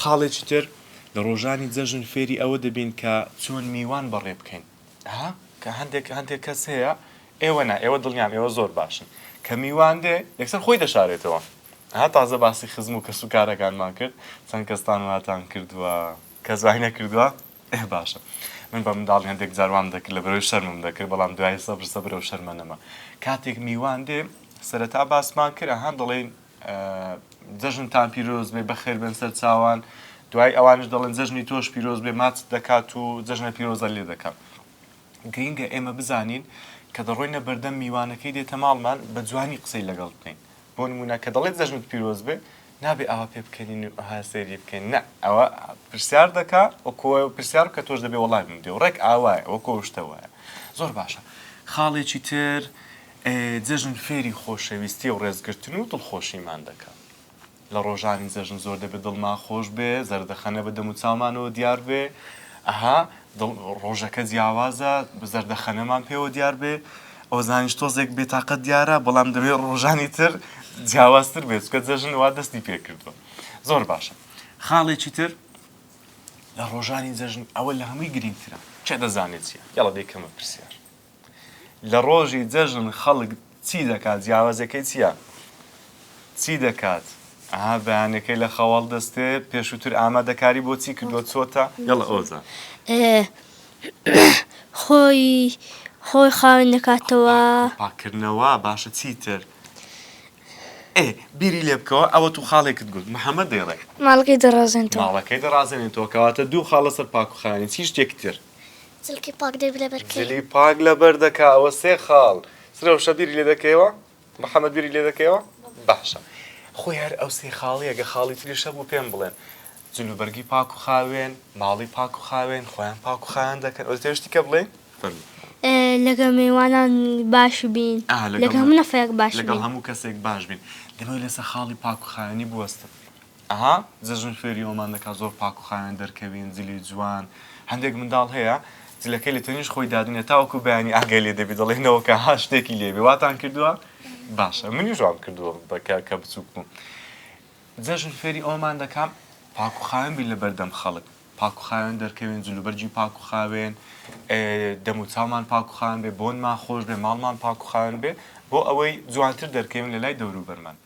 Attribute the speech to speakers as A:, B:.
A: خاڵێکی تر لە ڕۆژانی جەژن فێری ئەوە دەبین کە چۆن میوان بەڕێ بکەین کە هەندێک کەس هەیە ئێوە ئێوە دڵنیام ئێوە زۆر باشن کە میوان دێ یەکسەر خۆی دەشارێتەوە تازە باسی خزم و کەس و کارەکانمان کرد چەند کەستان واتان کردووە کەس وای نەکردووە باشە من بە منداڵ هەندێک جاروان دەکرد لە بەرەوەی شەرمم دەکرد بەڵام دوای سەبرە و شەرمە نەما کاتێک میوان دێ سەرەتا باسمان کرد دەڵێن جەژنتان پیرۆز بێ بەخێر بن سەر چاوان دوای ئەوانش دەڵێن جەژنی تۆش پیرۆز بێ ماچ دەکات و جەژنە پیرۆزە لێ دەکات گرینگە ئێمە بزانین کە دەڕۆینە بەردەم میوانەکەی دێتە ماڵمان بە جوانی قسەی لەگەڵ بکەین بۆ نمونە کە دەڵێت جەژنت پیرۆز بێ نابێ ئەوە پێ بکەین و سێری بکەین نە ئەوە پرسیار دەکا پرسیار کە تۆش دەبێ وەڵام بدێ و ڕێک ئاوایە وەکۆ شتە وایە زۆر باشە خاڵێکی تر جەژن فێری خۆشەویستی و ڕێزگرتن و دڵخۆشیمان دەکات لە ڕۆژانی جەژن زۆر دەبێت دڵمان خۆش بێ زەردەخەنە بە دەم و چاومانەوە دیار بێ ڕۆژەکە جیاوازە زەردەخەنەمان پێوە دیار بێ ئەو زانیش تۆزێک بێتاقەت دیارە بەڵام دەبێت ڕۆژانی تر جیاوازتر بێت کە جەژن وا دەستی پێ کردووە زۆر باشە خاڵێکی تر لە ڕۆژانی جەژن ئەوە لە هەمووی گرنگترە چێ دەزانێت چیە یاڵە دەیکەمە پرسیار لە ڕۆژی جەژن خەڵک چی دەکات جیاوازەکەی چییە چی دەکات بەیانەکەی لە خەواڵ دەستێ پێشووتر ئامادەکاری بۆ چی کردووە چۆتە یاڵە ئۆزە
B: خۆی خاوێن دەکاتەوە
A: پاکردنەوە باشە چیتر بیری لێ بکەوە ئەوە تو خاڵێکت گوت محەممەد دەیڕێ
B: ماڵەکەی دەڕازێنەوە
A: ماڵەکەی دەڕازێنێتەوە کەواتە دوو خاڵە سەر پاک و خاوێنی چی شتێکی تر
B: جلکی پاک دەبێت لە بەرکەی
A: جلی پاک لەبەر دەکا ئەوە سێ خاڵ سرەوشە بیری لێ دەکەیەوە محەممەد بیری لێ دەکەیەوە باشە خۆی هەر ئەو سێ خاڵی ئەگە خاڵی تریشە بوو پێم بڵێن جلوبەرگی پاک و خاوێن ماڵی پاک و خاوێن خۆیان پاک و خاوێن دەکەن ئەو تێشتی کە بڵێ
B: لەگە میوانان باش بین لەگە هەموو نەفرێک باش بین
A: لەگەڵ هەموو کەسێک باش بین دەمەوێت لەسەر خاڵی پاک و خاوێنی بوەستن جەژن فێری ئەومان دەکات زۆر پاک و خاوێن دەرکەوین جلی جوان هەندێک منداڵ هەیە جلەکەی لە تەنیش خۆی دادنێت تاوەکو بەیانی ئاگای لێ دەبێت دەڵێنەوە کە شتێکی لێبێ واتان کردووە باشە منیش وام کردووە کە بچووک بووم جەژن فێری ئەومان دەکات پاک و خاوێن بین لە بەردەم خەڵک پاک و خاوێن دەرکەوین جلوبەرجی پاک و خاوێن دەم و چاومان پاک و خاوێن بێ بۆنمان خۆش بێ ماڵمان پاک و خاوێن بێ بۆ ئەوەی جوانتر دەرکەوین لە لای دەوروبەرمان